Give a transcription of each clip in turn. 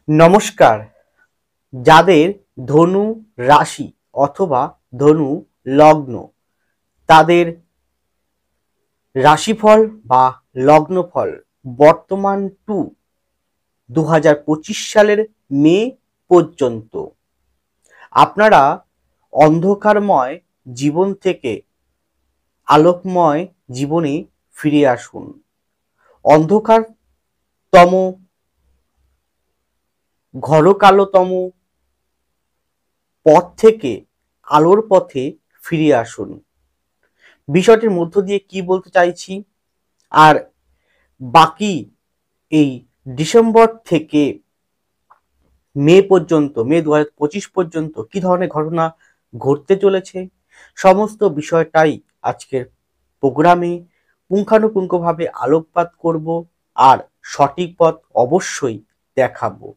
নমস্কার। যাদের ধনু রাশি অথবা ধনু লগ্ন, তাদের রাশিফল বা লগ্নফল বর্তমান টু 2025 সালের মে পর্যন্ত। আপনারা অন্ধকারময় জীবন থেকে আলোকময় জীবনে ফিরে আসুন। অন্ধকারতম, ঘন কালোতম পথ থেকে আলোর পথে ফিরে আসুন। বিষয়টির মধ্য দিয়ে কি বলতে চাইছি, আর বাকি এই ডিসেম্বর থেকে মে পর্যন্ত, মে 2025 পর্যন্ত কি ধরনের ঘটনা ঘটতে চলেছে, সমস্ত বিষয়টাই আজকের প্রোগ্রামে পুঙ্খানুপুঙ্খভাবে আলোকপাত করব আর সঠিক পথ অবশ্যই দেখাবো।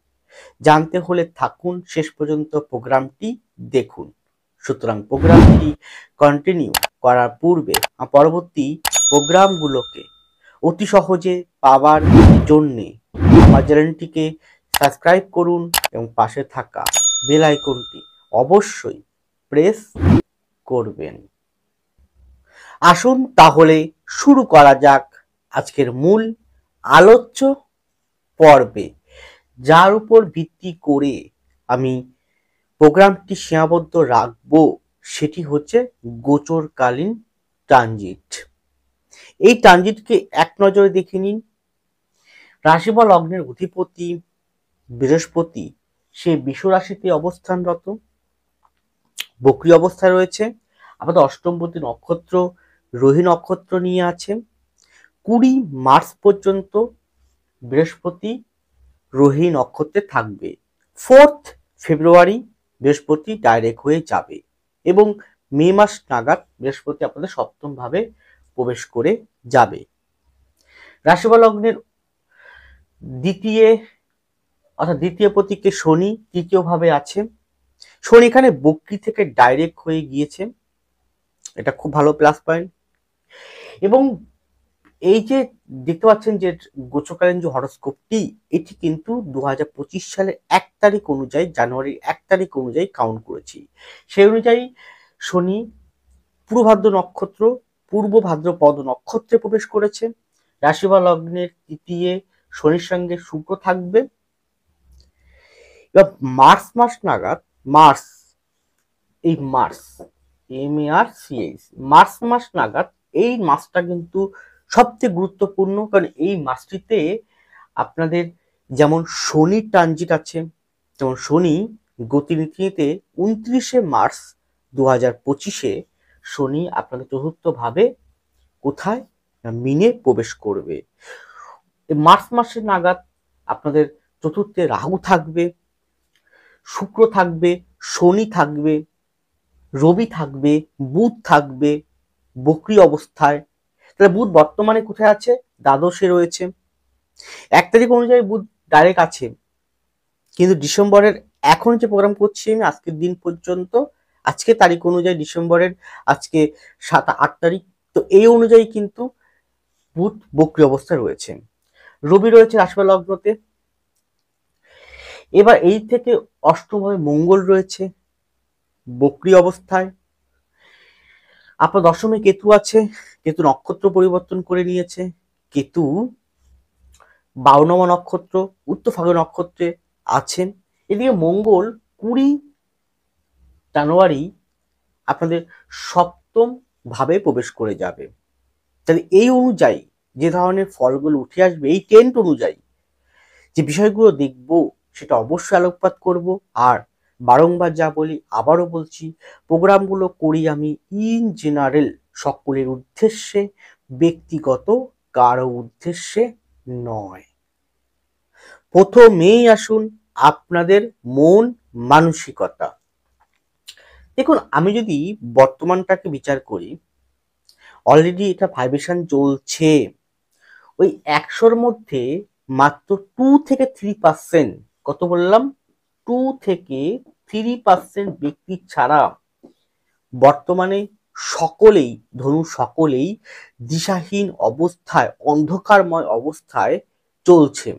জানতে হলে থাকুন শেষ পর্যন্ত, প্রোগ্রামটি দেখুন। সুতরাং প্রোগ্রামটি কন্টিনিউ করার পূর্বে পরবর্তী প্রোগ্রামগুলোকে অতি সহজে পাওয়ার জন্যে আমার চ্যানেলটিকে সাবস্ক্রাইব করুন এবং পাশে থাকা বেল আইকনটি অবশ্যই প্রেস করবেন। আসুন তাহলে শুরু করা যাক আজকের মূল আলোচ্য পর্বে, যার উপর ভিত্তি করে আমি প্রোগ্রামটি সীমাবদ্ধ রাখবো। সেটি হচ্ছে গোচরকালীন ট্রানজিট। এই ট্রানজিটকে এক নজরে দেখে নিন। রাশি বা লগ্নের অধিপতি বৃহস্পতি সে বৃষ রাশিতে অবস্থানরত, বক্রী অবস্থায় রয়েছে। আমাদের অষ্টমপতি নক্ষত্র রোহিণী নক্ষত্র নিয়ে আছে। 20 মার্চ পর্যন্ত বৃহস্পতি রোহিণী নক্ষত্রে থাকবে। 4 ফেব্রুয়ারি বৃহস্পতি ডাইরেক্ট হয়ে যাবে এবং মে মাস নাগাদ বৃহস্পতি আপনাদের সপ্তম ভাবে প্রবেশ করে যাবে। রাশি বা লগ্নের দ্বিতীয় পতিকে শনি তৃতীয় ভাবে আছে। শনি এখানে বক্রী থেকে ডাইরেক্ট হয়ে গিয়েছে, এটা খুব ভালো প্লাস পয়েন্ট। এবং এই যে দেখতে পাচ্ছেন যে গোচরকালীন যে হরোস্কোপটি, এটি কিন্তু 2025 সালের 1 তারিখ অনুযায়ী, জানুয়ারির 1 তারিখ অনুযায়ী কাউন্ট করেছি। সেই অনুযায়ী শনি পূর্ব ভাদ্রপদ নক্ষত্রে প্রবেশ করেছে। রাশি বা লগ্নের তৃতীয় শনির সঙ্গে শুক্র থাকবে। এবার মার্চ মাস নাগাদ, মার্চ মাস নাগাদ, এই মাসটা কিন্তু সবচেয়ে গুরুত্বপূর্ণ, কারণ এই মাসটিতে আপনাদের যেমন শনি ট্রানজিট আছে, যেমন শনি গতিনীতিতে 29 মার্চ 2025 শনি আপনাদের চতুর্থ ভাবে কোথায়, মিনে প্রবেশ করবে। মার্চ মাসের নাগাদ আপনাদের চতুর্থে রাহু থাকবে, শুক্র থাকবে, শনি থাকবে, রবি থাকবে, বুধ থাকবে বক্রী অবস্থায়। তাহলে বুধ বর্তমানে কোথায় আছে? দ্বাদশে রয়েছে। 1 তারিখ অনুযায়ী বুধ ডাইরেক্ট আছে, কিন্তু ডিসেম্বরের এখন যে প্রোগ্রাম করছি আমি আজকের দিন পর্যন্ত, আজকে তারিখ অনুযায়ী ডিসেম্বরের আজকে 7-8 তারিখ, তো এই অনুযায়ী কিন্তু বুধ বক্রী অবস্থায় রয়েছে। রবি রয়েছে রাশি বা লগ্নতে। এবার এই থেকে অষ্টমভাবে মঙ্গল রয়েছে বক্রী অবস্থায়। আপনার দশমে কেতু আছে, কেতু নক্ষত্র পরিবর্তন করে নিয়েছে। কেতু 52 নক্ষত্র উত্তর ফাল্গুন নক্ষত্রে আছেন। এদিকে মঙ্গল 20 জানুয়ারি আপনাদের সপ্তম ভাবে প্রবেশ করে যাবে। তাহলে এই অনুযায়ী যে ধরনের ফলগুলো উঠে আসবে, এই টেন্ট অনুযায়ী যে বিষয়গুলো দেখব সেটা অবশ্যই আলোকপাত করব। আর বারংবার যা বলি আবারও বলছি, প্রোগ্রামগুলো করি আমি ইন জেনারেল, সকলের উদ্দেশ্যে, ব্যক্তিগত কারো উদ্দেশ্যে নয়। প্রথমেই আসুন আপনাদের মন মানসিকতা। দেখুন, আমি যদি বর্তমানটাকে বিচার করি, অলরেডি এটা ভাইব্রেশন চলছে। ওই 100-র মধ্যে মাত্র 2 থেকে 3%, কত বললাম, 2 থেকে 3% ব্যক্তি ছাড়া বর্তমানে সকলেই, ধরুন সকলেই দিশাহীন অবস্থায়, অন্ধকারময় অবস্থায় চলছে।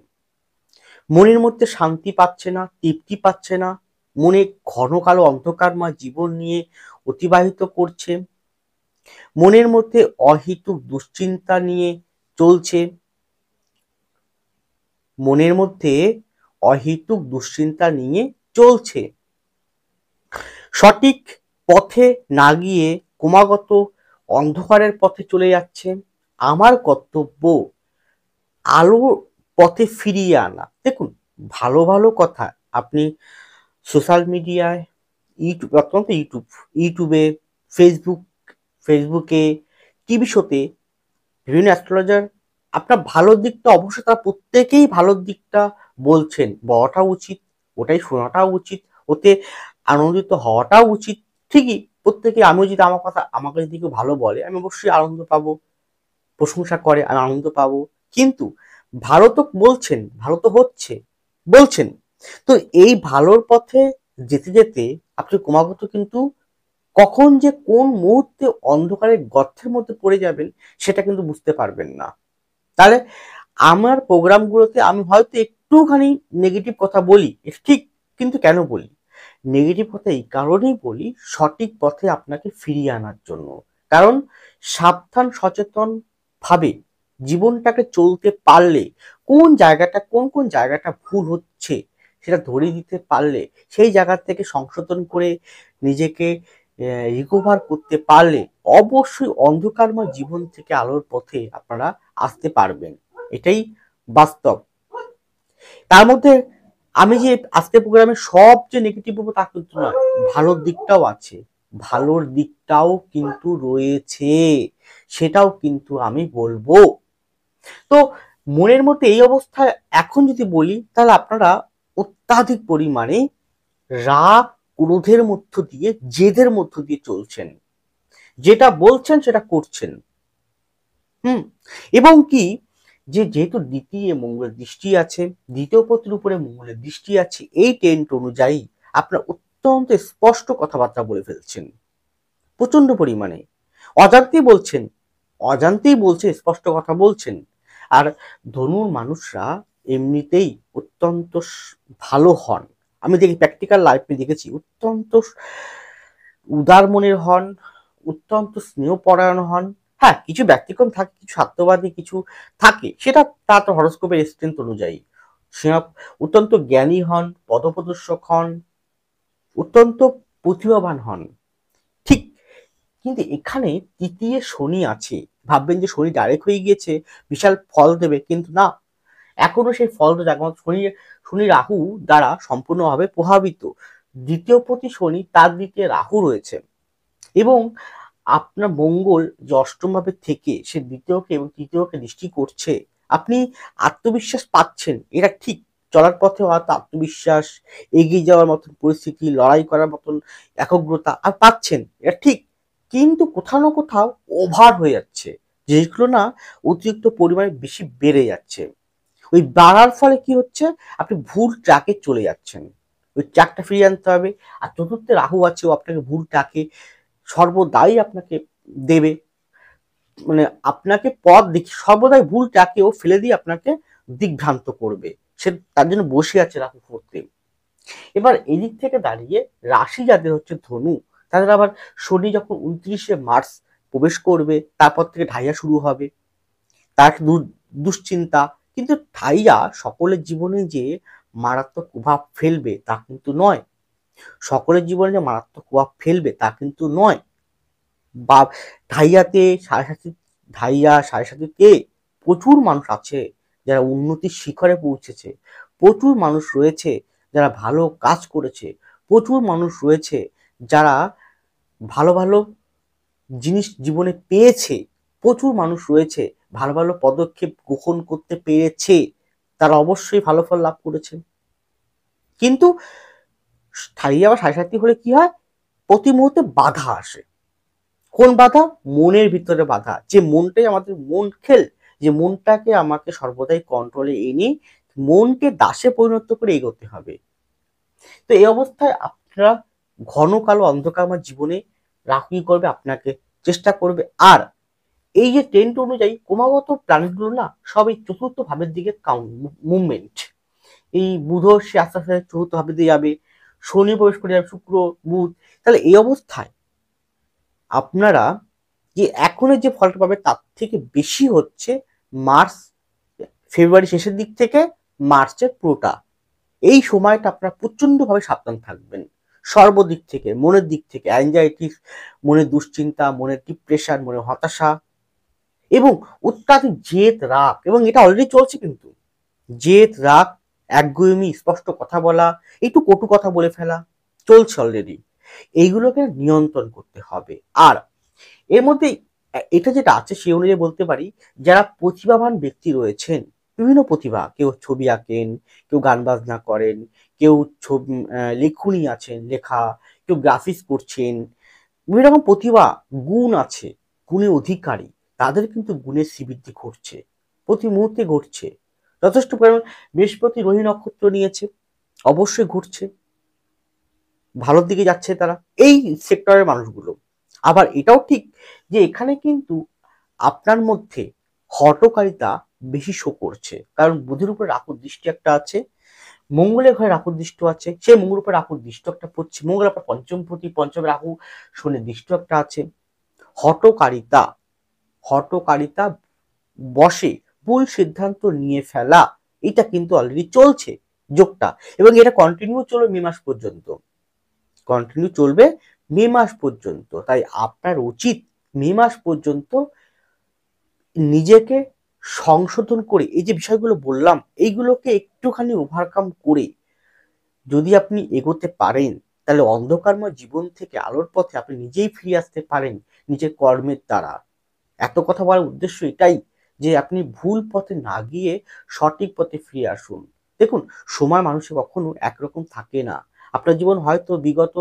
মনের মধ্যে শান্তি পাচ্ছে না, তৃপ্তি পাচ্ছে না, মনে ঘন কালো অন্ধকারময় জীবন নিয়ে অতিবাহিত করছে, মনের মধ্যে অহেতুক দুশ্চিন্তা নিয়ে চলছে, মনের মধ্যে অহেতুক দুশ্চিন্তা নিয়ে চলছে, সঠিক পথে না গিয়ে ক্রমাগত অন্ধকারের পথে চলে যাচ্ছে। আমার কর্তব্য আলোর পথে ফিরিয়ে আনা। দেখুন, ভালো ভালো কথা আপনি সোশ্যাল মিডিয়ায়, ইউটিউব, অত্যন্ত ইউটিউবে, ফেসবুকে, টিভি শোতে বিভিন্ন অ্যাস্ট্রোলজার আপনার ভালো দিকটা, অবশ্যই তারা প্রত্যেকেই ভালো দিকটা বলছেন, বলাটা উচিত, ওটাই শোনাটাও উচিত, ওতে আনন্দিত হওয়াটাও উচিত। ঠিকই, প্রত্যেকে, আমিও যদি আমার কথা আমাকে যদি কেউ ভালো বলে আমি অবশ্যই আনন্দ পাবো, প্রশংসা করে আমি আনন্দ পাবো। কিন্তু ভালো তো বলছেন, ভালো তো হচ্ছে বলছেন, তো এই ভালোর পথে যেতে যেতে আপনি ক্রমাগত কিন্তু কখন যে কোন মুহূর্তে অন্ধকারের গর্তের মধ্যে পড়ে যাবেন সেটা কিন্তু বুঝতে পারবেন না। তাহলে আমার প্রোগ্রামগুলোতে আমি হয়তো একটুখানি নেগেটিভ কথা বলি, ঠিক, কিন্তু কেন বলি নেগেটিভ কথা? এই কারণেই বলি, সঠিক পথে আপনাকে ফিরিয়ে আনার জন্য। কারণ সাবধান সচেতন ভাবে জীবনটাকে চলতে পারলে, কোন জায়গাটা ভুল হচ্ছে সেটা ধরে দিতে পারলে, সেই জায়গা থেকে সংশোধন করে নিজেকে রিকভার করতে পারলে অবশ্যই অন্ধকারময় জীবন থেকে আলোর পথে আপনারা আসতে পারবেন। এটাই বাস্তব। তার মধ্যে আমি যে আজকের প্রোগ্রামে সব যে নেগেটিভ বলবো তা কিন্তু নয়, ভালোর দিকটাও আছে, ভালোর দিকটাও কিন্তু রয়েছে, সেটাও কিন্তু আমি বলবো। তো মনের মধ্যে এই অবস্থায় এখন যদি বলি, তাহলে আপনারা অত্যাধিক পরিমাণে রাগ, ক্রোধের মধ্য দিয়ে, জেদের মধ্য দিয়ে চলছেন, যেটা বলছেন সেটা করছেন। এবং কি, যেহেতু দ্বিতীয় মঙ্গলের দৃষ্টি আছে, দ্বিতীয় পতির উপরে মঙ্গলের দৃষ্টি আছে, এই টেন্ট অনুযায়ী আপনার অত্যন্ত স্পষ্ট কথাবার্তা বলে ফেলছেন, প্রচন্ড পরিমাণে অজান্তেই বলছেন, স্পষ্ট কথা বলছেন। আর ধনুর মানুষরা এমনিতেই অত্যন্ত ভালো হন, আমি দেখি প্র্যাকটিক্যাল লাইফে দেখেছি, অত্যন্ত উদার মনের হন, অত্যন্ত স্নেহপরায়ণ হন। হ্যাঁ, কিছু ব্যতিক্রম থাকে, কিছু স্বার্থবাদী কিছু থাকে, সেটা তার হরস্কোপের স্ট্রেন্থ অনুযায়ী। সে অত্যন্ত জ্ঞানী হন, পথপ্রদর্শক হন, অত্যন্ত প্রতিভাবান হন, ঠিক। কিন্তু এখানে তৃতীয় শনি আছে, ভাববেন যে শনি ডাইরেক্ট হয়ে গিয়েছে, বিশাল ফল দেবে, কিন্তু না, এখনো সেই ফল তো একমাত্র শনি রাহু দ্বারা সম্পূর্ণভাবে প্রভাবিত। দ্বিতীয় প্রতি শনি, তার দিকে রাহু রয়েছে, এবং আপনার মঙ্গল যে অষ্টম ভাবে থেকে সে দ্বিতীয়কে এবং তৃতীয়কে দৃষ্টি করছে, আপনি আত্মবিশ্বাস পাচ্ছেন, এটা ঠিক, চলার পথে হয়তো আত্মবিশ্বাস, এগিয়ে যাওয়ার মতন পরিস্থিতি, লড়াই করার মতন একগ্রতা আর পাচ্ছেন, এটা ঠিক। কিন্তু কোথাও না কোথাও ওভার হয়ে যাচ্ছে, যেগুলো না অতিরিক্ত পরিমাণে বেশি বেড়ে যাচ্ছে। ওই বাড়ার ফলে কি হচ্ছে, আপনি ভুল ট্র্যাকে চলে যাচ্ছেন, ওই ট্র্যাকটা ফিরিয়ে আনতে হবে। আর চতুর্থে রাহু আছে, ও আপনাকে ভুল ট্র্যাকে সর্বদাই আপনাকে দেবে, মানে আপনাকে সর্বদাই ভুল ট্র্যাকেও ফেলে দিয়ে আপনাকে দিকভ্রান্ত করবে, সে তার জন্য বসে আছে রাহু করতে। এবার এদিক থেকে দাঁড়িয়ে রাশি যাদের হচ্ছে ধনু, তাদের আবার শনি যখন 29শে মার্চ প্রবেশ করবে, তারপর থেকে ঢাইয়া শুরু হবে, তার দুশ্চিন্তা। কিন্তু ঢাইয়া সকলের জীবনে যে মারাত্মক প্রভাব ফেলবে তা কিন্তু নয়, সকলের জীবনে যে মারাত্মক প্রভাব ফেলবে তা কিন্তু নয়। বা ঢাইয়াতে সাড়ে সাতিতে প্রচুর মানুষ আছে যারা উন্নতির শিখরে পৌঁছেছে, প্রচুর মানুষ রয়েছে যারা ভালো কাজ করেছে, প্রচুর মানুষ রয়েছে যারা ভালো ভালো জিনিস জীবনে পেয়েছে, প্রচুর মানুষ রয়েছে ভালো ভালো পদক্ষেপ গ্রহণ করতে পেরেছে, তারা অবশ্যই ভালো ফল লাভ করেছে। কিন্তু ঢাইয়া বা সাড়ে সাতি হলে কি হয়, প্রতি মুহূর্তে বাধা আসে। কোন বাধা? মনের ভিতরে বাধা, যে মনটাই আমাদের মন খেল, যে মনটাকে আমাকে সর্বদাই কন্ট্রোলে এনে মনকে দাসে পরিণত করে এগোতে হবে। তো এই অবস্থায় আপনারা ঘন কালো অন্ধকারময় জীবনে রাখি করবে, আপনাকে চেষ্টা করবে। আর এই যে ট্রেন্ড অনুযায়ী ক্রমাগত প্ল্যানেটগুলো না সব এই চতুর্থ ভাবের দিকে মুভমেন্ট, এই বুধও সে আস্তে আস্তে চতুর্থ ভাবে দিয়ে যাবে, শনি প্রবেশ করে যাবে, শুক্র, বুধ। তাহলে এই অবস্থায় আপনারা যে এখনের যে ফলটা পাবে তার থেকে বেশি হচ্ছে মার্চ, ফেব্রুয়ারি শেষের দিক থেকে মার্চের পুরোটা। এই সময়টা আপনারা প্রচন্ডভাবে সাবধান থাকবেন সর্বদিক থেকে, মনের দিক থেকে অ্যাংজাইটি, মনের দুশ্চিন্তা, মনের ডিপ্রেশন, মনের হতাশা এবং অত্যাধিক জেদ, রাগ, এবং এটা অলরেডি চলছে কিন্তু। জেদ, রাগ, একগুঁয়েমি, স্পষ্ট কথা বলা, একটু কটু কথা বলে ফেলা চলছে অলরেডি। এইগুলোকে নিয়ন্ত্রণ করতে হবে। আর এর মধ্যে এটা যেটা আছে সেই অনুযায়ী বলতে পারি, যারা প্রতিভাবান ব্যক্তি রয়েছেন, বিভিন্ন প্রতিভা, কেউ ছবি আঁকেন, কেউ গান বাজনা করেন, কেউ ছবি লেখনী আছেন, লেখা, কেউ গ্রাফিক্স করছেন, বিভিন্ন রকম প্রতিভা, গুণ আছে, গুণের অধিকারী, তাদের কিন্তু গুণের শ্রীবৃদ্ধি ঘটছে, প্রতি মুহূর্তে ঘটছে যথেষ্ট পরিমাণ। বৃহস্পতি রোহিণী নক্ষত্র নিয়েছে, অবশ্যই ঘটছে, ভালোর দিকে যাচ্ছে তারা, এই সেক্টরের মানুষগুলো। আবার এটাও ঠিক যে এখানে কিন্তু আপনার মধ্যে হঠকারিতা বেশি শো করছে, কারণ বুধের উপর রাহুর দৃষ্টি একটা আছে, মঙ্গলের ঘরে রাহুর দৃষ্টি আছে, সেই মঙ্গলের উপর রাহুর দৃষ্টি একটা পড়ছে, মঙ্গল আপনার পঞ্চম প্রতি, পঞ্চম রাহু, শনির দৃষ্টি একটা আছে। হঠকারিতা, হঠকারিতা, বসে ভুল সিদ্ধান্ত নিয়ে ফেলা, এটা কিন্তু অলরেডি চলছে যোগটা, এবং এটা কন্টিনিউ চলবে মে মাস পর্যন্ত, কন্টিনিউ চলবে মে মাস পর্যন্ত। তাই আপনার উচিত মে মাস পর্যন্ত নিজেকে সংশোধন করে, এই যে বিষয়গুলো বললাম এইগুলোকে একটুখানি ওভারকাম করে যদি আপনি এগোতে পারেন, তাহলে অন্ধকারময় জীবন থেকে আলোর পথে আপনি নিজেই ফিরে আসতে পারেন নিজের কর্মের দ্বারা। এত কথা বলার উদ্দেশ্য এটাই যে আপনি ভুল পথে না গিয়ে সঠিক পথে ফিরে আসুন। দেখুন, সময় মানুষের কখনো একরকম থাকে না। আপনার জীবন হয়তো বিগত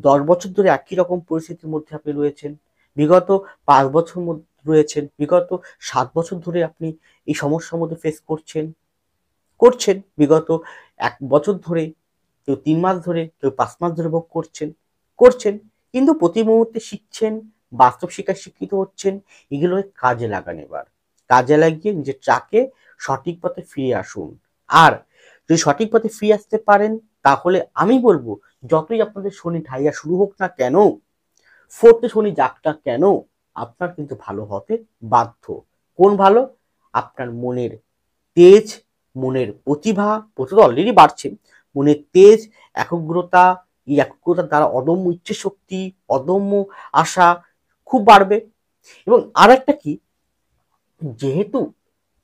10 বছর ধরে একই রকম পরিস্থিতির মধ্যে আপনি রয়েছেন, বিগত 5 বছর মধ্যে রয়েছেন, বিগত 7 বছর ধরে আপনি এই সমস্যার মধ্যে ফেস করছেন, বিগত 1 বছর ধরে, কেউ 3 মাস ধরে, কেউ 5 মাস ধরে ভোগ করছেন, কিন্তু প্রতি মুহূর্তে শিখছেন, বাস্তব শিক্ষায় শিক্ষিত হচ্ছেন। এগুলোকে কাজে লাগান, এবার কাজে লাগিয়ে নিজের ট্রাকে সঠিক পথে ফিরে আসুন। আর যদি সঠিক পথে ফিরে আসতে পারেন, তাহলে আমি বলবো যতই আপনাদের শনি ঢাইয়া শুরু হোক না কেন, ফোর্থে শনি যাক না কেন, আপনার কিন্তু ভালো হতে বাধ্য। কোন ভালো? আপনার মনের তেজ, মনের প্রতিভা, প্রতিভা অলরেডি বাড়ছে, মনের তেজ, একগ্রতা, এই একগ্রতার দ্বারা অদম্য ইচ্ছে শক্তি, অদম্য আশা খুব বাড়বে। এবং আর একটা কি, যেহেতু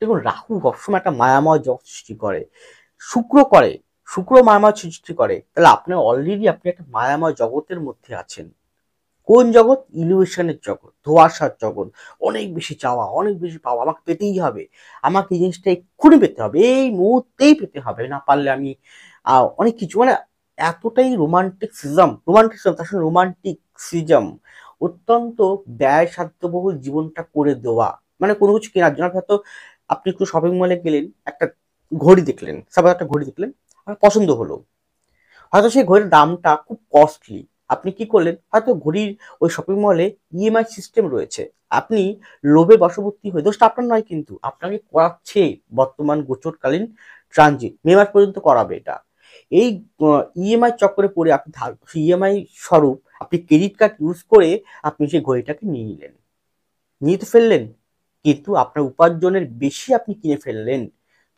দেখুন রাহু সবসময় একটা মায়াময় জগৎ সৃষ্টি করে, শুক্র করে, শুক্র মায়াময় সৃষ্টি করে, তাহলে আপনার অলরেডি আপনি একটা মায়াময় জগতের মধ্যে আছেন। কোন জগৎ? ইলিউশনের জগৎ, ধোঁয়াশার জগৎ। অনেক বেশি চাওয়া, অনেক বেশি পাওয়া, আমাকে পেতেই হবে, আমাকে এই জিনিসটা এক্ষুনি পেতে হবে, এই মুহূর্তেই পেতে হবে, না পারলে আমি অনেক কিছু, মানে এতটাই রোমান্টিসিজম, তার সঙ্গে রোমান্টিসিজম, অত্যন্ত ব্যয় সাধ্যবহুল জীবনটা করে দেওয়া। মানে কোনো কিছু কেনার জন্য হয়তো আপনি একটু শপিং মলে গেলেন, একটা ঘড়ি দেখলেন, সাপোজ একটা ঘড়ি দেখলেন, আপনার পছন্দ হলো, হয়তো সেই ঘড়ির দামটা খুব কস্টলি, আপনি কি করলেন, হয়তো ঘড়ির ওই শপিং মলে ইএমআই সিস্টেম রয়েছে, আপনি লোভে বশবর্তী হয়ে, দোষটা আপনার নয় কিন্তু, আপনাকে করাচ্ছে বর্তমান গোচরকালীন ট্রানজিট, মে মাস পর্যন্ত করাবে এটা। এই ইএমআই চক্করে পড়ে আপনি ইএমআই স্বরূপ আপনি ক্রেডিট কার্ড ইউজ করে আপনি সেই ঘড়িটাকে নিয়ে তো ফেললেন, কিন্তু আপনার উপার্জনের বেশি আপনি কিনে ফেললেন।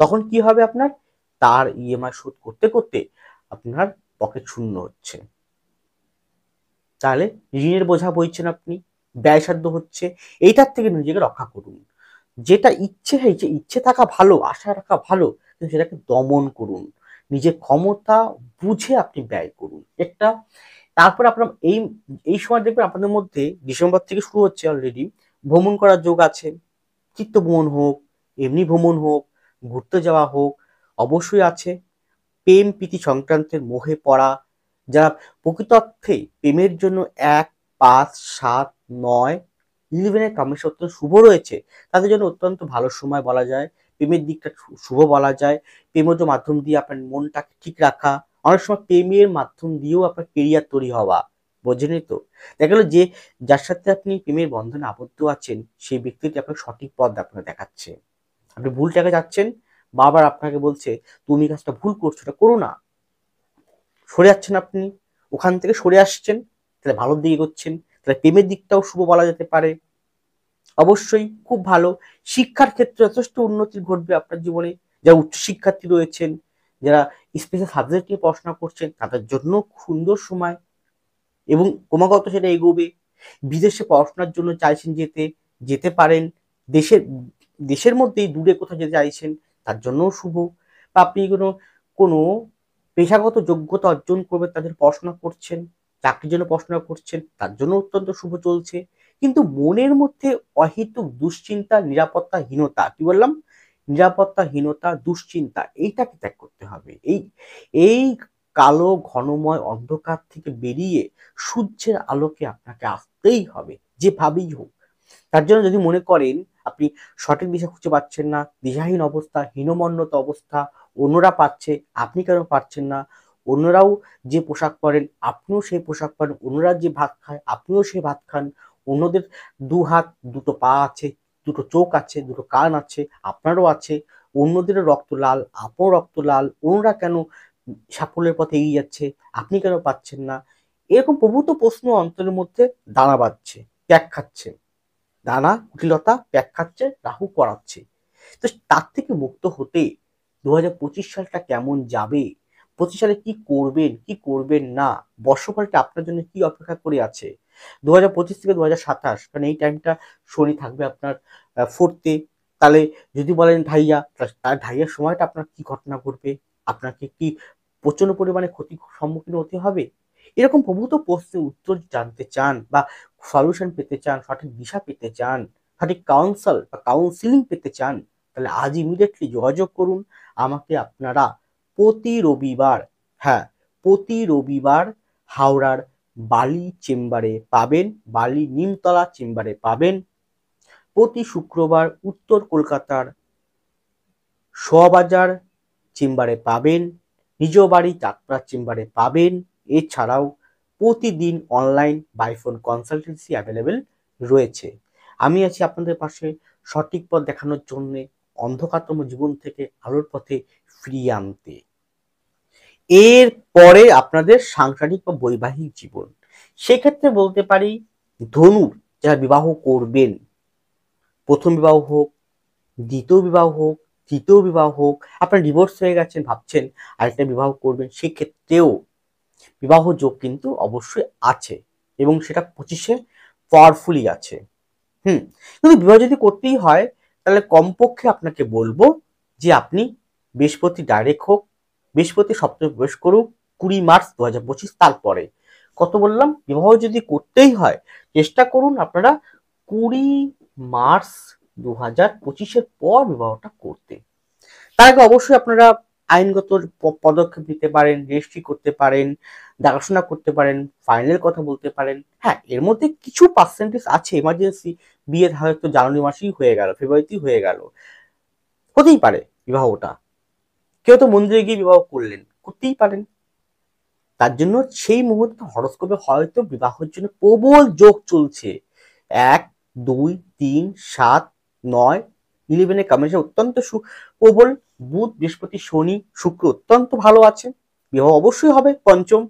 তখন কি হবে আপনার? তার ইএমআই শোধ করতে করতে আপনার পকেট শূন্য হচ্ছে। তাহলে ঋণের বোঝা বইছেন আপনি, ব্যয়সাধ্য হচ্ছে। এইটার থেকে নিজেকে রক্ষা করুন। যেটা ইচ্ছে হয়েছে, ইচ্ছে থাকা ভালো, আশা রাখা ভালো, কিন্তু সেটাকে দমন করুন, নিজের ক্ষমতা বুঝে আপনি ব্যয় করুন একটা। তারপর আপনার এই এই সময় দেখবেন আপনাদের মধ্যে ডিসেম্বর থেকে শুরু হচ্ছে অলরেডি ভ্রমণ করার যোগ আছে। চিত্ত ভ্রমণ হোক, এমনি ভ্রমণ হোক, ঘুরতে যাওয়া হোক, অবশ্যই আছে। প্রেম প্রীতি সংক্রান্তের মোহে পড়া, যারা প্রকৃত অর্থে প্রেমের জন্য 1, 5, 7, 9, 11 কম্বিনেশন অত্যন্ত শুভ রয়েছে, তাদের জন্য অত্যন্ত ভালো সময় বলা যায়, প্রেমের দিকটা শুভ বলা যায়। প্রেমের মাধ্যম দিয়ে আপনার মনটাকে ঠিক রাখা, অনেক সময় প্রেমের মাধ্যম দিয়েও আপনার কেরিয়ার তৈরি হওয়া, বোঝেনই তো। দেখা গেল যে যার সাথে আপনি প্রেমের বন্ধনে আবদ্ধ আছেন, সেই ব্যক্তিটি আপনার সঠিক পথ আপনাকে দেখাচ্ছে, আপনি ভুল জায়গায় যাচ্ছেন, বারবার আপনাকে বলছে তুমি কাজটা ভুল করছো, এটা করো না, সরে যাচ্ছেন আপনি, ওখান থেকে সরে আসছেন, তাহলে ভালোর দিকে এগোচ্ছেন, তাহলে প্রেমের দিকটাও শুভ বলা যেতে পারে। অবশ্যই খুব ভালো। শিক্ষার ক্ষেত্রে যথেষ্ট উন্নতি ঘটবে আপনার জীবনে। যারা উচ্চশিক্ষার্থী রয়েছেন, যারা স্পেশাল সাবজেক্ট নিয়ে পড়াশোনা করছেন, তাদের জন্য সুন্দর সময় এবং ক্রমাগত সেটা এগোবে। বিদেশে পড়াশোনার জন্য চাইছেন যেতে, যেতে পারেন। দেশের দেশের মধ্যেই দূরে কোথাও যেতে চাইছেন, তার জন্যও শুভ। বা আপনি কোনো কোনো পেশাগত যোগ্যতা অর্জন করবে, তাদের পড়াশোনা করছেন, চাকরির জন্য পড়াশোনা করছেন, তার জন্য অত্যন্ত শুভ চলছে। কিন্তু মনের মধ্যে অহেতুক দুশ্চিন্তা, নিরাপত্তাহীনতা, কি বললাম, নিরাপত্তাহীনতা, দুশ্চিন্তা, এইটাকে ত্যাগ করতে হবে। এই এই কালো ঘনময় অন্ধকার থেকে বেরিয়ে সূর্যের আলোকে আপনাকে আসতেই হবে, যেভাবেই হোক। তার জন্য যদি মনে করেন আপনি সঠিক দিশা খুঁজে পাচ্ছেন না, দিশাহীন অবস্থা, হীনমন্যত অবস্থা, অন্যরা পাচ্ছে আপনি কেন পারছেন না, অন্যরাও যে পোশাক পরেন আপনিও সেই পোশাক পরেন, অন্যরা যে ভাত খায় আপনিও সেই ভাত খান, অন্যদের দু হাত দুটো পা আছে, দুটো চোখ আছে, দুটো কান আছে, আপনারও আছে, অন্যদেরও রক্ত লাল, আপনারও রক্ত লাল, অন্যরা কেন সাফল্যের পথে এগিয়ে যাচ্ছে আপনি কেন পাচ্ছেন না, এরকম প্রভূত প্রশ্ন অন্তরের মধ্যে দানা বাঁধছে, ট্যাগ খাচ্ছে, নানা কুটিলতা প্যাক খাচ্ছে, রাহু করাচ্ছে। তো তার থেকে মুক্ত হতে 2025 সালটা কেমন যাবে, 25 সালে কি করবেন কি করবেন না, বর্ষফলটা আপনার জন্য কি অপেক্ষা করে আছে, 2025 থেকে 2027, কারণ এই টাইমটা শনি থাকবে আপনার ফোর্থে। তাহলে যদি বলেন ঢাইয়া, তার ঢাইয়ার সময়টা আপনার কি ঘটনা ঘটবে, আপনাকে কি প্রচন্ড পরিমাণে ক্ষতির সম্মুখীন হতে হবে, এরকম প্রভূত প্রশ্নের উত্তর জানতে চান বা সলিউশন পেতে চান, সঠিক দিশা পেতে চান, সঠিক কাউন্সিল বা কাউন্সিলিং পেতে চান, তাহলে আজ ইমিডিয়েটলি যোগাযোগ করুন আমাকে। আপনারা প্রতি রবিবার, হ্যাঁ প্রতি রবিবার হাওড়ার বালি চেম্বারে পাবেন, বালি নিমতলা চেম্বারে পাবেন। প্রতি শুক্রবার উত্তর কলকাতার শোয়াবাজার চেম্বারে পাবেন, নিজ বাড়ি চাকরা চেম্বারে পাবেন। এছাড়াও প্রতিদিন online by phone consultancy available রয়েছে। আমি আছি আপনাদের পাশে সঠিক পথ দেখানোর জন্যে, অন্ধকারতম জীবন থেকে আলোর পথে ফিরিয়ে আনতে। এর পরে আপনাদের সাংসারিক বা বৈবাহিক জীবন, সেক্ষেত্রে বলতে পারি ধনুর যারা বিবাহ করবেন, প্রথম বিবাহ হোক, দ্বিতীয় বিবাহ হোক, তৃতীয় বিবাহ হোক, আপনার ডিভোর্স হয়ে গেছেন ভাবছেন আরেকটা বিবাহ করবেন, সেক্ষেত্রেও বিবাহ যোগ কিন্তু অবশ্যই আছে এবং সেটা 25-এ পাওয়ারফুলি আছে। কিন্তু বিবাহ যদি করতেই হয় তাহলে কমপক্ষে আপনাকে বলবো যে আপনি বৃহস্পতি ডাইরেক্ট হোক, বৃহস্পতি সপ্তমে প্রবেশ করুক 20 মার্চ 2025, তারপরে কত বললাম, বিবাহ যদি করতেই হয় চেষ্টা করুন আপনারা 20 মার্চ 2025-এর পর বিবাহটা করতে। তার আগে অবশ্যই আপনারা আইনগত পদক্ষেপ নিতে পারেন, রেজিস্ট্রি করতে পারেন, দেখাশোনা করতে পারেন, ফাইনাল কথা বলতে পারেন। হ্যাঁ, এর মধ্যে কিছু পার্সেন্টেজ আছে এমার্জেন্সি, বিয়ে হয়তো জানুয়ারি মাসেই হয়ে গেল, ফেব্রুয়ারিতেই হয়ে গেল, হতেই পারে বিবাহটা, কেউ তো মন্দিরে গিয়ে বিবাহ করলেন, করতেই পারেন। তার জন্য সেই মুহূর্তে হরস্কোপে হয়তো বিবাহের জন্য প্রবল যোগ চলছে, 1, 2, 3, 7, 9, 11-এর কম্বিনেশন অত্যন্ত প্রবল, বুধ বৃহস্পতি শনি শুক্র অত্যন্ত ভালো আছে, বিবাহ অবশ্যই হবে। পঞ্চম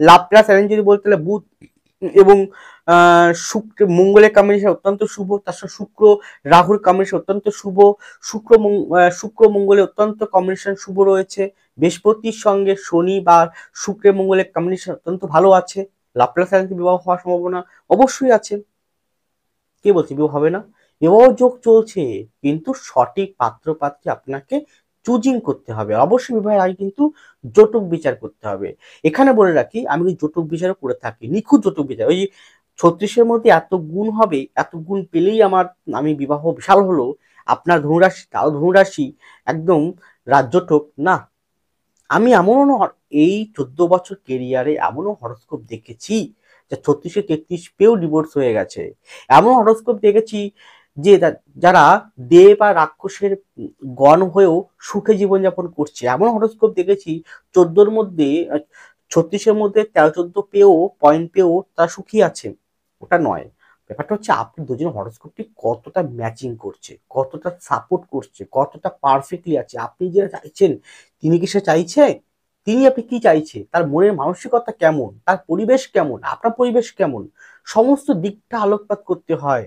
লাভ প্লাস অ্যারেঞ্জ যদি বলতে গেলে বুধ এবং শুক্র মঙ্গলের কম্বিনেশন অত্যন্ত শুভ, তার সাথে শুক্র রাহুর কম্বিনেশন অত্যন্ত শুভ, শুক্র মঙ্গলের অত্যন্ত কম্বিনেশন শুভ রয়েছে, বৃহস্পতির সঙ্গে শনি বা শুক্রের মঙ্গলের কম্বিনেশন অত্যন্ত ভালো আছে, লাভ প্লাস অ্যারেঞ্জ বিবাহ হওয়ার সম্ভাবনা অবশ্যই আছে। কে বলছে বিবাহ হবে না, বিবাহ যোগ চলছে, কিন্তু সঠিক পাত্র পাত্রী আপনাকে চুজিং করতে হবে। অবশ্যই বিবাহের আগে কিন্তু জটক বিচার করতে হবে। এখানে বলে রাখি আমি জটক বিচারও করে থাকি, নিখুঁত জটক বিচার, ওই 36-এর মধ্যে এত গুণ হবে, এত গুণ পেলেই আমি বিবাহ বিশাল হলো, আপনার ধনুরাশি তাও ধনুরাশি একদম রাজজটক না। আমি এমনও এই 14 বছর কেরিয়ারে এমনও হরস্কোপ দেখেছি যে 36-এ 33 পেয়েও ডিভোর্স হয়ে গেছে, এমন হরস্কোপ দেখেছি যে যারা দেব বা রাক্ষসের গণ হয়েও সুখে জীবনযাপন করছে, এমন হরস্কোপ দেখেছি 14-র মধ্যে 36-এর মধ্যে 13-14 পেয়েও পয়েন্ট পেয়েও তারা সুখী আছে। ওটা নয়, ব্যাপারটা হচ্ছে আপনি দুজনের হরোস্কোপটি কতটা ম্যাচিং করছে, কতটা সাপোর্ট করছে, কতটা পারফেক্টলি আছে। আপনি যেটা চাইছেন তিনি কি সে চাইছে, তিনি আপনি কি চাইছে, তার মনের মানসিকতা কেমন, তার পরিবেশ কেমন, আপনার পরিবেশ কেমন, সমস্ত দিকটা আলোকপাত করতে হয়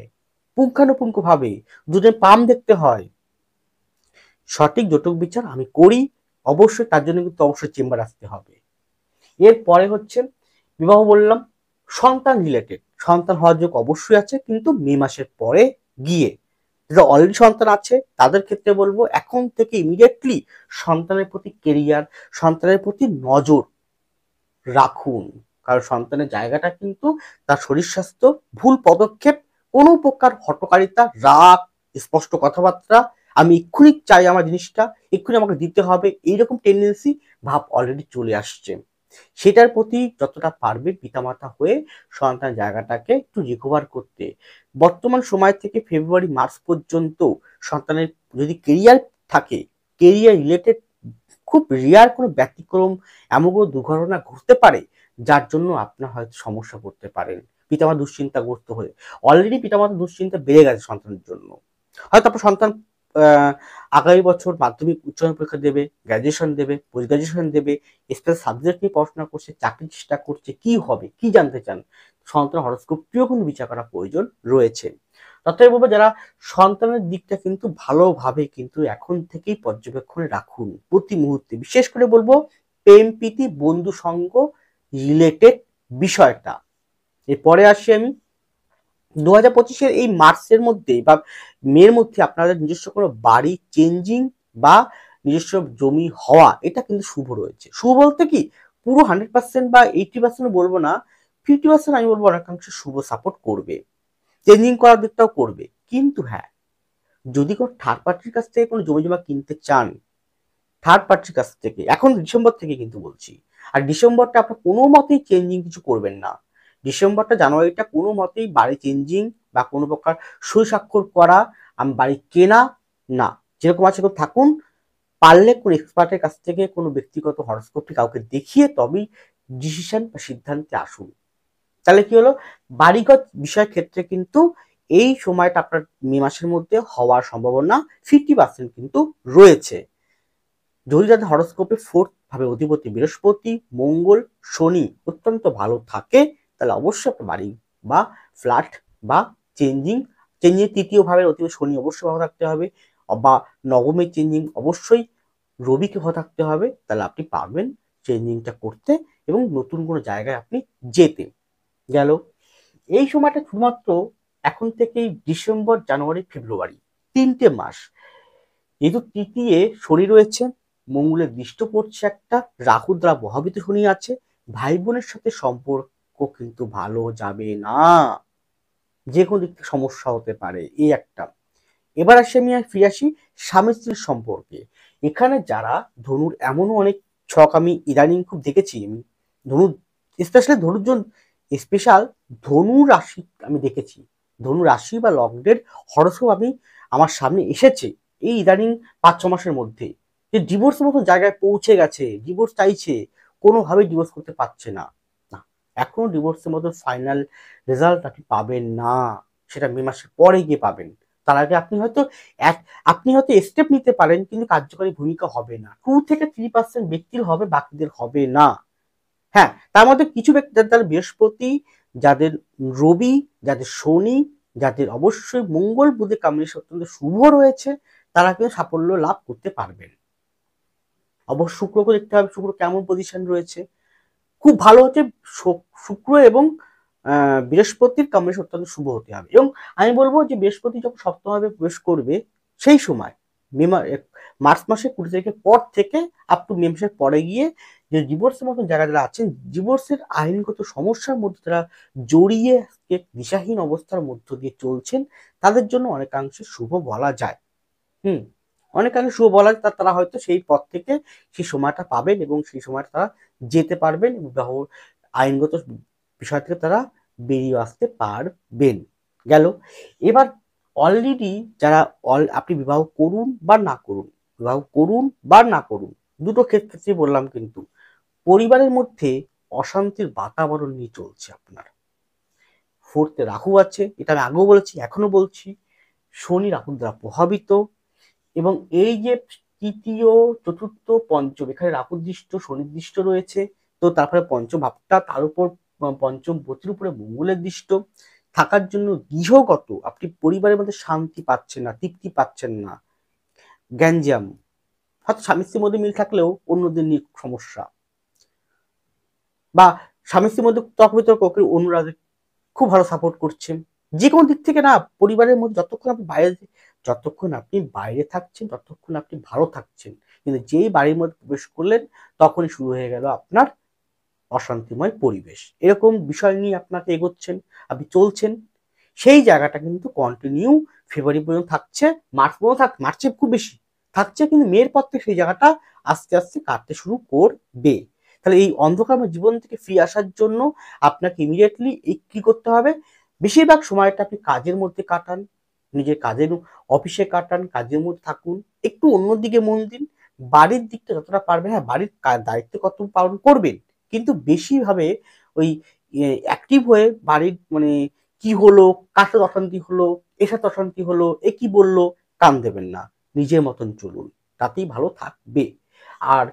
পুঙ্খানুপুঙ্খ ভাবে, দুজন পাম দেখতে হয়। সঠিক জটক বিচার আমি করি, অবশ্যই তার জন্য কিন্তু অবশ্যই চেম্বার আসতে হবে। এরপরে হচ্ছে বিবাহ বললাম, সন্তান রিলেটেড সন্তান হওয়ার যোগ অবশ্যই আছে, কিন্তু মে মাসের পরে গিয়ে। যারা অলরেডি সন্তান আছে তাদের ক্ষেত্রে বলবো এখন থেকে ইমিডিয়েটলি সন্তানের প্রতি কেরিয়ার, সন্তানের প্রতি নজর রাখুন। কারণ সন্তানের জায়গাটা কিন্তু তার শরীর স্বাস্থ্য, ভুল পদক্ষেপ, কোনো প্রকার হঠকারিতা, রাগ, স্পষ্ট কথাবার্তা, আমি এক্ষুনি চাই আমার জিনিসটা, এক্ষুনি আমাকে দিতে হবে, এইরকম টেন্ডেন্সি ভাব অলরেডি চলে আসছে। সেটার প্রতি যতটা পারবে পিতামাতা হয়ে সন্তানের জায়গাটাকে একটু রিকভার করতে, বর্তমান সময় থেকে ফেব্রুয়ারি মার্চ পর্যন্ত সন্তানের যদি কেরিয়ার থাকে, কেরিয়ার রিলেটেড খুব রেয়ার কোনো ব্যতিক্রম, এমন কোনো দুর্ঘটনা ঘটতে পারে যার জন্য আপনার হয়তো সমস্যা করতে পারেন পিতামাতা দুশ্চিন্তাগ্রস্ত হয়ে। অলরেডি পিতামাতা দুশ্চিন্তা বেড়ে গেছে সন্তানের জন্য। হয়তো আপনার সন্তান আগামী বছর মাধ্যমিক উচ্চ মাধ্যমিক পরীক্ষা দেবে, গ্র্যাজুয়েশন দেবে, পোস্ট গ্র্যাজুয়েশন দেবে, স্পেশাল সাবজেক্ট নিয়ে পড়াশোনা করছে, চাকরির চেষ্টা করছে, কি হবে, কি জানতে চান, সন্তান হরোস্কোপটিও কিন্তু বিচার করা প্রয়োজন রয়েছে। তথাপি বলবো যারা সন্তানের দিকটা কিন্তু ভালোভাবে কিন্তু এখন থেকেই পর্যবেক্ষণে রাখুন প্রতি মুহূর্তে। বিশেষ করে বলবো প্রেম প্রীতি বন্ধু সঙ্গ রিলেটেড বিষয়টা। এরপরে আসি আমি 2025-এর এই মার্চের মধ্যে বা মের মধ্যে আপনাদের নিজস্ব কোনো বাড়ি চেঞ্জিং বা নিজস্ব জমি হওয়া, এটা কিন্তু শুভ রয়েছে। শুভ বলতে কি পুরো 100% বা 80% বলবো না, 50% আমি বলবো অনেকাংশে শুভ সাপোর্ট করবে, চেঞ্জিং করার দিকটাও করবে। কিন্তু হ্যাঁ, যদি কোনো থার্ড পার্টির কাছ থেকে কোনো জমি জমা কিনতে চান, থার্ড পার্টির কাছ থেকে এখন ডিসেম্বর থেকে কিন্তু বলছি, আর ডিসেম্বরটা আপনার কোনো মতেই চেঞ্জিং কিছু করবেন না। ডিসেম্বরটা জানুয়ারিটা কোনো মতেই বাড়ি চেঞ্জিং বা কোনো প্রকার সই স্বাক্ষর করা, আমি বাড়ি কেনা না, যেরকম আছে থাকুন। পারলে কোনো এক্সপার্টের কাছ থেকে কোনো ব্যক্তিগত হরোস্কোপটি কাউকে দেখিয়ে তবেই ডিসিশন বা সিদ্ধান্তে আসুন। তাহলে কি হলো, বাড়িগত বিষয়ের ক্ষেত্রে কিন্তু এই সময়টা আপনার মে মাসের মধ্যে হওয়ার সম্ভাবনা 50% কিন্তু রয়েছে। যদি যাদের হরোস্কোপে ফোর্থ ভাবে অধিপতি বৃহস্পতি, মঙ্গল, শনি অত্যন্ত ভালো থাকে, তাহলে অবশ্যই আপনার বাড়ি বা ফ্ল্যাট বা চেঞ্জিং, তৃতীয় ভাবের অধিপতি শনি অবশ্যই ভালো থাকতে হবে, বা নবমের চেঞ্জিং অবশ্যই রবিকে ভালো থাকতে হবে, তাহলে আপনি পারবেন চেঞ্জিংটা করতে এবং নতুন কোনো জায়গায় আপনি যেতে। গেল এই সময়টা শুধুমাত্র এখন থেকেই ডিসেম্বর, জানুয়ারি, ফেব্রুয়ারি 3টে মাস। যেহেতু তৃতীয় শনি রয়েছে, মঙ্গলের দৃষ্ট পড়ছে একটা, রাহু দ্বারা প্রভাবিত শনি আছে, ভাই বোনের সাথে সম্পর্ক কিন্তু ভালো যাবে না, যে কোনো দিক থেকে সমস্যা হতে পারে, এই একটা। এবার আসি আমি ফিরে আসি স্বামী স্ত্রীর সম্পর্কে। এখানে যারা ধনুর, এমনও অনেক ছক আমি ইদানিং খুব দেখেছি, আমি ধনু স্পেশালি ধনুর্জন স্পেশাল ধনু রাশি আমি দেখেছি, ধনু রাশি বা লগ্নের হরস্কোপ আমি আমার সামনে এসেছে এই ইদানিং 5-6 মাসের মধ্যে, যে ডিভোর্সের মতো জায়গায় পৌঁছে গেছে, ডিভোর্স চাইছে, কোনোভাবে ডিভোর্স করতে পারছে না। না, এখনো ডিভোর্সের মতো ফাইনাল রেজাল্ট আপনি পাবেন না, সেটা মে মাসের পরে গিয়ে পাবেন। তার আগে আপনি হয়তো স্টেপ নিতে পারেন, কিন্তু কার্যকরী ভূমিকা হবে না। 2-3% ব্যক্তির হবে, বাকিদের হবে না। হ্যাঁ, তার মধ্যে কিছু ব্যক্তি যাদের বৃহস্পতি, যাদের রবি, যাদের শনি, যাদের অবশ্যই মঙ্গল বুধের কম্বিনেশন অত্যন্ত শুভ রয়েছে, তারা কিন্তু সাফল্য লাভ করতে পারবেন। অবশ্য শুক্রকে দেখতে হবে, শুক্র কেমন পজিশন রয়েছে। খুব ভালো হচ্ছে শুক্র এবং বৃহস্পতির কম্বিনেশন অত্যন্ত শুভ হতে হবে। এবং আমি বলবো যে বৃহস্পতি যখন সপ্তমভাবে প্রবেশ করবে সেই সময় মার্চ মাসের 20 তারিখের পর থেকে আপ টু মে মাসের পরে গিয়ে যে ডিভোর্সের মতন জায়গা যারা আছেন, ডিভোর্সের আইনগত সমস্যার মধ্যে যারা জড়িয়ে দিশাহীন অবস্থার মধ্য দিয়ে চলছেন, তাদের জন্য অনেকাংশে শুভ বলা যায়। অনেকাংশে শুভ বলা যায়, তারা হয়তো সেই পথ থেকে সেই সময়টা পাবেন এবং সেই সময়টা তারা যেতে পারবেন, বিবাহ আইনগত বিষয় থেকে তারা বেরিয়ে আসতে পারবেন। গেল এবার অলরেডি যারা আপনি বিবাহ করুন বা না করুন, বিবাহ করুন বা না করুন, দুটো ক্ষেত্রে বললাম, কিন্তু পরিবারের মধ্যে অশান্তির বাতাবরণ নিয়ে চলছে আপনার। ফোর্থে রাহু আছে, এটা আমি আগেও বলেছি, এখনো বলছি। শনি রাহুর দ্বারা প্রভাবিত, এবং এই যে তৃতীয়, চতুর্থ, পঞ্চম, এখানে রাহুর দৃষ্ট, শনির দৃষ্ট রয়েছে। তো তারপরে পঞ্চম ভাবটা, তার উপর পঞ্চম পতির উপরে মঙ্গলের দৃষ্ট থাকার জন্য গৃহগত আপনি পরিবারের মধ্যে শান্তি পাচ্ছেন না, তৃপ্তি পাচ্ছেন না, গ্যাঞ্জাম, হয়তো স্বামী স্ত্রীর মধ্যে মিল থাকলেও অন্যদের নিয়ে সমস্যা, বা স্বামী স্ত্রীর মধ্যে তর্ক বিতর্ক, অন্যরা খুব ভালো সাপোর্ট করছে। যে কোনো দিক থেকে না, পরিবারের মধ্যে যতক্ষণ আপনি বাইরে থাকছেন ততক্ষণ আপনি ভালো থাকছেন, কিন্তু যেই বাড়ির মধ্যে প্রবেশ করলেন তখনই শুরু হয়ে গেল আপনার অশান্তিময় পরিবেশ। এরকম বিষয় নিয়ে আপনাকে এগোচ্ছেন, আপনি চলছেন, সেই জায়গাটা কিন্তু কন্টিনিউ ফেব্রুয়ারি পর্যন্ত থাকছে, মার্চ পর্যন্ত মার্চে খুব বেশি থাকছে, কিন্তু মেয়ের পর থেকে সেই জায়গাটা আস্তে আস্তে কাটতে শুরু করবে। তাহলে এই অন্ধকারময় জীবন থেকে ফিরে আসার জন্য আপনাকে ইমিডিয়েটলি কি করতে হবে? বেশিরভাগ সময়টা আপনি কাজের মধ্যে কাটান, নিজের কাজের অফিসে কাটান, কাজের মধ্যে থাকুন, একটু অন্যদিকে মন দিন। বাড়ির দিকটা যতটা পারবেন, হ্যাঁ বাড়ির দায়িত্ব কত পালন করবেন, কিন্তু বেশিভাবে ওই অ্যাক্টিভ হয়ে বাড়ির মানে কি হলো, কার সাথে অশান্তি হলো, এর সাথে অশান্তি হলো, এ কি বললো, কান দেবেন না, নিজের মতন চলুন, তাতেই ভালো থাকবে। আর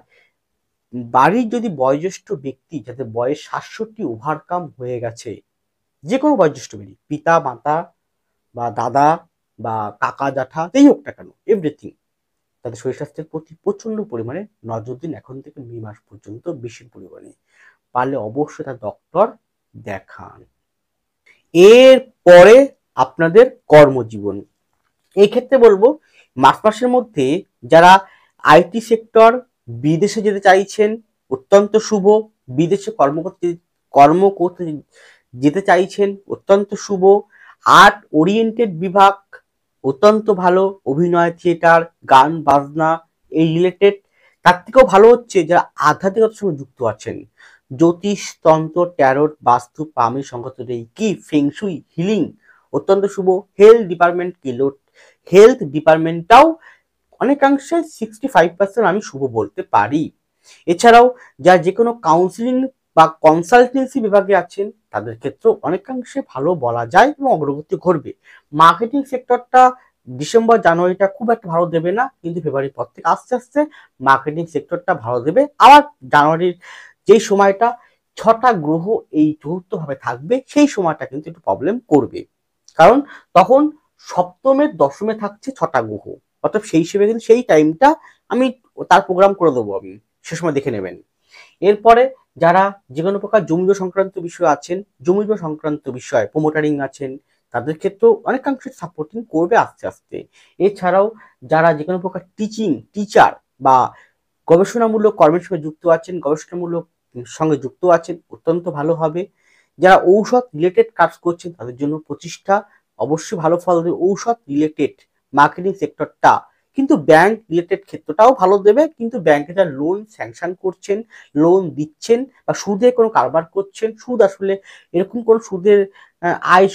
বাড়ির যদি বয়োজ্যেষ্ঠ ব্যক্তি, যাদের বয়স ৬৭ ওভারকাম হয়ে গেছে, যে কোনো বয়োজ্যেষ্ঠ ব্যক্তি, পিতা মাতা বা দাদা বা কাকা জ্যাঠা, যেই হোক না কেন, এভরিথিং, তাদের শরীর স্বাস্থ্যের প্রতি প্রচন্ড পরিমাণে নজর দিন, এখন থেকে মে মাস পর্যন্ত বেশি পরিমাণে, পারলে অবশ্যই তার ডক্টর দেখান। এর পরে আপনাদের কর্মজীবন, এই ক্ষেত্রে বলবো মার্চ মাসের মধ্যে যারা আইটি সেক্টর, বিদেশে যেতে চাইছেন অত্যন্ত শুভ, বিদেশে কর্ম করতে যেতে চাইছেন অত্যন্ত শুভ, আর্ট ওরিয়েন্টেড বিভাগ অত্যন্ত ভালো, অভিনয়, থিয়েটার, গান বাজনা এই রিলেটেড, তার থেকেও ভালো হচ্ছে যারা আধ্যাত্মিকতার সঙ্গে যুক্ত আছেন, জ্যোতিষ, তন্ত্র, ট্যারোট, বাস্তু, পামি, সংগত, রেকি, ফেংশুই, হিলিং অত্যন্ত শুভ। হেলথ ডিপার্টমেন্টটাও অনেকাংশে 65% আমি শুভ বলতে পারি। এছাড়াও যা যে কোনো কাউন্সিলিং বা কনসালটেন্সি বিভাগে আছেন তাদের ক্ষেত্রেও অনেকাংশে ভালো বলা যায় এবং অগ্রগতি ঘটবে। মার্কেটিং সেক্টরটা ডিসেম্বর জানুয়ারিটা খুব একটা ভালো দেবে না, কিন্তু ফেব্রুয়ারির পর থেকে আস্তে আস্তে মার্কেটিং সেক্টরটা ভালো দেবে। আবার জানুয়ারির যেই সময়টা 6টা গ্রহ এই চতুর্থভাবে থাকবে, সেই সময়টা কিন্তু একটু প্রবলেম করবে, কারণ তখন সপ্তমের দশমে থাকছে 6টা গ্রহ, অর্থাৎ সেই হিসেবে কিন্তু সেই টাইমটা আমি তার প্রোগ্রাম করে দেবো, আমি সে সময় দেখে নেবেন। এরপরে যারা যে কোনো প্রকার জমিজ সংক্রান্ত বিষয় আছেন, জমিজ সংক্রান্ত বিষয় প্রমোটারিং আছেন, তাদের ক্ষেত্রেও অনেকাংশে সাপোর্টিং করবে আস্তে আস্তে। এছাড়াও যারা যে কোনো প্রকার টিচার বা গবেষণামূলক কর্মের সঙ্গে যুক্ত আছেন, গবেষণামূলক সঙ্গে যুক্ত আছেন, অত্যন্ত ভালো হবে। যারা ঔষধ রিলেটেড কাজ করছেন তাদের জন্য প্রচেষ্টা অবশ্যই ভালো ফল দেবে। ঔষধ রিলেটেড মার্কেটিং সেক্টরটা, কিন্তু ব্যাংক রিলেটেড ক্ষেত্রটাও ভালো দেবে, কিন্তু ব্যাংকে যারা লোন স্যাংশন করছেন, লোন দিচ্ছেন বা সুদে কোনো কারবার করছেন, সুদ আসলে এরকম কোন সুদের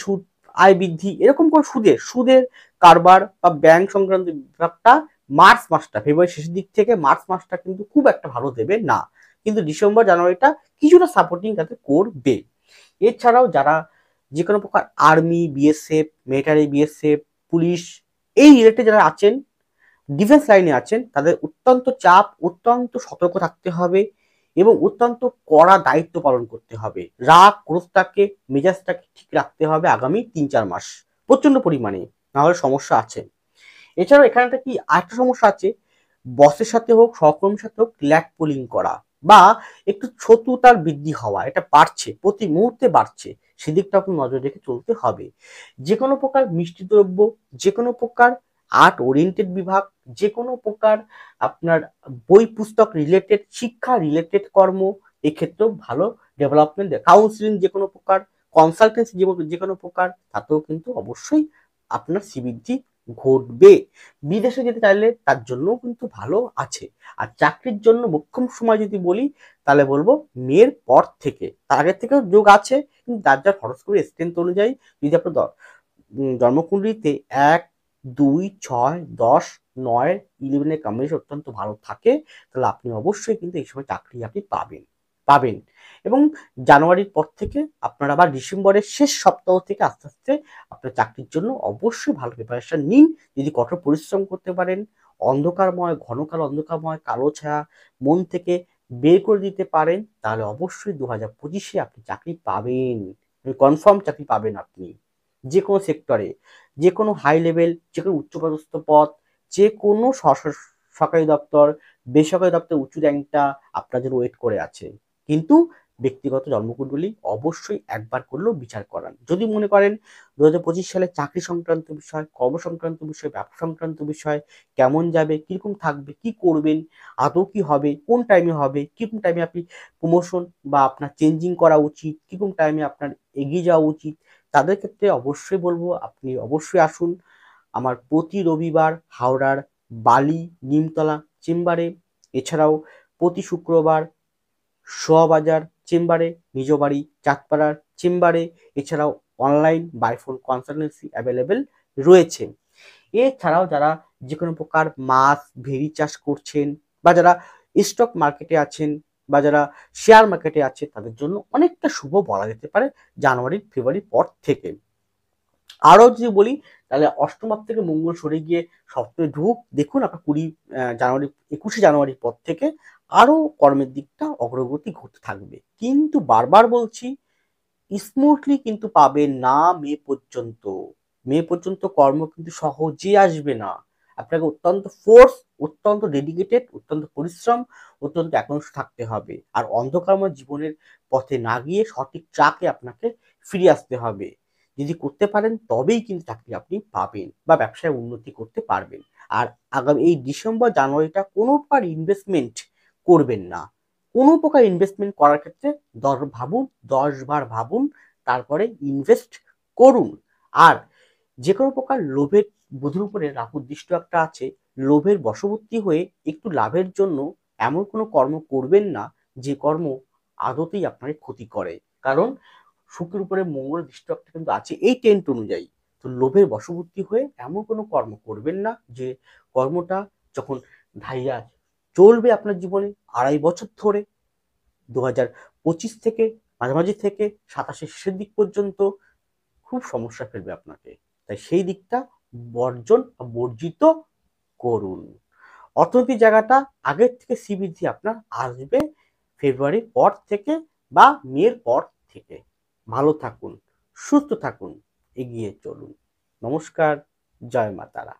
সুদ, আয় বৃদ্ধি, এরকম কোন সুদের কারবার বা ব্যাংক সংক্রান্ত বিভাগটা মার্চ মাসটা, ফেব্রুয়ারি শেষের দিক থেকে মার্চ মাসটা কিন্তু খুব একটা ভালো দেবে না, কিন্তু ডিসেম্বর জানুয়ারিটা কিছুটা সাপোর্টিং তাতে করবে। এছাড়াও যারা যে কোনো প্রকার army, BSF, military, BSF, police এই রিলেটেড যারা আছেন, ডিফেন্স লাইনে আছেন, তাদের অত্যন্ত চাপ, অত্যন্ত সতর্ক থাকতে হবে এবং অত্যন্ত কড়া দায়িত্ব পালন করতে হবে। রাগ ক্রোধটাকে, মেজাজটাকে ঠিক রাখতে হবে আগামী 3-4 মাস প্রচন্ড পরিমাণে, না হলে সমস্যা আছে। এছাড়াও এখানে একটা কি আরেকটা সমস্যা আছে, বসের সাথে হোক, সহকর্মীর সাথে হোক, ল্যাগ পুলিং করা বা একটু শত্রুতার বৃদ্ধি হওয়া, এটা বাড়ছে, প্রতি মুহূর্তে বাড়ছে, সেদিকটা আপনি নজর রেখে চলতে হবে। যে কোনো প্রকার মিষ্টি দ্রব্য, যে কোনো প্রকার আর্ট ওরিয়েন্টেড বিভাগ, যে কোনো প্রকার আপনার বই পুস্তক রিলেটেড, শিক্ষা রিলেটেড কর্ম, এক্ষেত্রেও ভালো ডেভেলপমেন্ট, কাউন্সিলিং যে কোনো প্রকার, কনসালটেন্সি যে কোনো প্রকার, তাতেও কিন্তু অবশ্যই আপনার শ্রীবৃদ্ধি ঘটবে। বিদেশে যেতে চাইলে তার জন্যও কিন্তু ভালো আছে। আর চাকরির জন্য মোক্ষম সময় যদি বলি, তাহলে বলবো মের পর থেকে, তার আগের থেকেও যোগ আছে, কিন্তু যার যার হরোস্কোপের স্ট্রেন্থ অনুযায়ী যদি আপনার জন্মকুণ্ডলিতে 1, 2, 6, 10, 9, 11 কম্বিনেশন অত্যন্ত ভালো থাকে, তাহলে আপনি অবশ্যই কিন্তু এই সময় চাকরি আপনি পাবেন। পাবেন। এবং জানুয়ারির পর থেকে আপনারা আবার ডিসেম্বরের শেষ সপ্তাহ থেকে আস্তে আস্তে আপনার চাকরির জন্য অবশ্যই ভালো প্রিপারেশন নিন। যদি কঠোর পরিশ্রম করতে পারেন, অন্ধকারময়, ঘনকাল অন্ধকারময় কালো ছায়া মন থেকে বের করে দিতে পারেন, তাহলে অবশ্যই 2025-এ আপনি চাকরি পাবেন। কনফার্ম চাকরি পাবেন আপনি। যে কোনো সেক্টরে, যে কোনো হাই লেভেল, যে কোনো উচ্চপদস্থ পদ, যে কোনো সরকারি দপ্তর, বেসরকারি দপ্তর উঁচু র্যাঙ্কটা আপনার জন্য ওয়েট করে আছে। কিন্তু ব্যক্তিগত জন্মকুণ্ডলী অবশ্যই একবার করলেও বিচার করান। যদি মনে করেন 2025 সালে চাকরি সংক্রান্ত বিষয়, কর্ম সংক্রান্ত বিষয়, ব্যবসা সংক্রান্ত বিষয় কেমন যাবে, কিরকম থাকবে, কি করবেন, আদৌ কি হবে, কোন টাইমে হবে, কিরকম টাইমে আপনি প্রমোশন বা আপনার চেঞ্জিং করা উচিত, কিরকম টাইমে আপনার এগিয়ে যাওয়া উচিত, তাদের ক্ষেত্রে অবশ্যই বলবো আপনি অবশ্যই আসুন আমার প্রতি রবিবার হাওড়ার বালি নিমতলা চেম্বারে। এছাড়াও প্রতি শুক্রবার শোয়াবাজার চেম্বারে, নিজ বাড়ি চাঁদপাড়ার চেম্বারে। এছাড়াও online by phone consultancy available রয়েছে। এছাড়াও যারা যে কোনো প্রকার মাছ ভেড়ি চাষ করছেন, বা যারা স্টক মার্কেটে আছেন, বা যারা শেয়ার মার্কেটে আছে, তাদের জন্য অনেকটা শুভ বলা যেতে পারে জানুয়ারি ফেব্রুয়ারির পর থেকে। আরও যদি বলি তাহলে অষ্টম ভাব থেকে মঙ্গল সরে গিয়ে সপ্তমে দেখুন আপনার 21শে জানুয়ারির পর থেকে আরো কর্মের দিকটা অগ্রগতি ঘটতে থাকবে। কিন্তু বারবার বলছি, স্মুথলি কিন্তু পাবেন না মে পর্যন্ত। মে পর্যন্ত কর্ম কিন্তু সহজে আসবে না। আপনাকে অত্যন্ত ফোর্স, অত্যন্ত ডেডিকেটেড, অত্যন্ত পরিশ্রম, অত্যন্ত একনিষ্ঠ থাকতে হবে। আর অন্ধকারময় জীবনের পথে না গিয়ে সঠিক ট্র্যাকে আপনাকে ফিরে আসতে হবে। যদি করতে পারেন তবেই কিন্তু চাকরি আপনি পাবেন বা ব্যবসায় উন্নতি করতে পারবেন। আর আগামী এই ডিসেম্বর জানুয়ারিটা কোনো প্রকার ইনভেস্টমেন্ট করবেন না। কোনো প্রকার ইনভেস্টমেন্ট করার ক্ষেত্রে 10 বার ভাবুন, তারপরে ইনভেস্ট করুন। আর যে কোনো প্রকার লোভের বুধের উপরে রাহুর দৃষ্টি একটা আছে, লোভের বশবর্তী হয়ে একটু লাভের জন্য এমন কোনো কর্ম করবেন না যে কর্ম আদতেই আপনাকে ক্ষতি করে। কারণ শুক্রের উপরে মঙ্গল দৃষ্টি একটা কিন্তু আছে এই টেন্ট অনুযায়ী। তো লোভের বশবর্তী হয়ে এমন কোনো কর্ম করবেন না যে কর্মটা যখন ধাইয়া চলবে আপনার জীবনে 2.5 বছর ধরে, 2025 থেকে মাঝামাঝি থেকে 27-এর শেষের দিক পর্যন্ত খুব সমস্যা ফেলবে আপনাকে। তাই সেই দিকটা বর্জিত করুন। অর্থনৈতিক জায়গাটা আগের থেকে শ্রীবৃদ্ধি আপনার আসবে ফেব্রুয়ারির পর থেকে বা মের পর থেকে। ভালো থাকুন, সুস্থ থাকুন, এগিয়ে চলুন। নমস্কার, জয় মা তারা।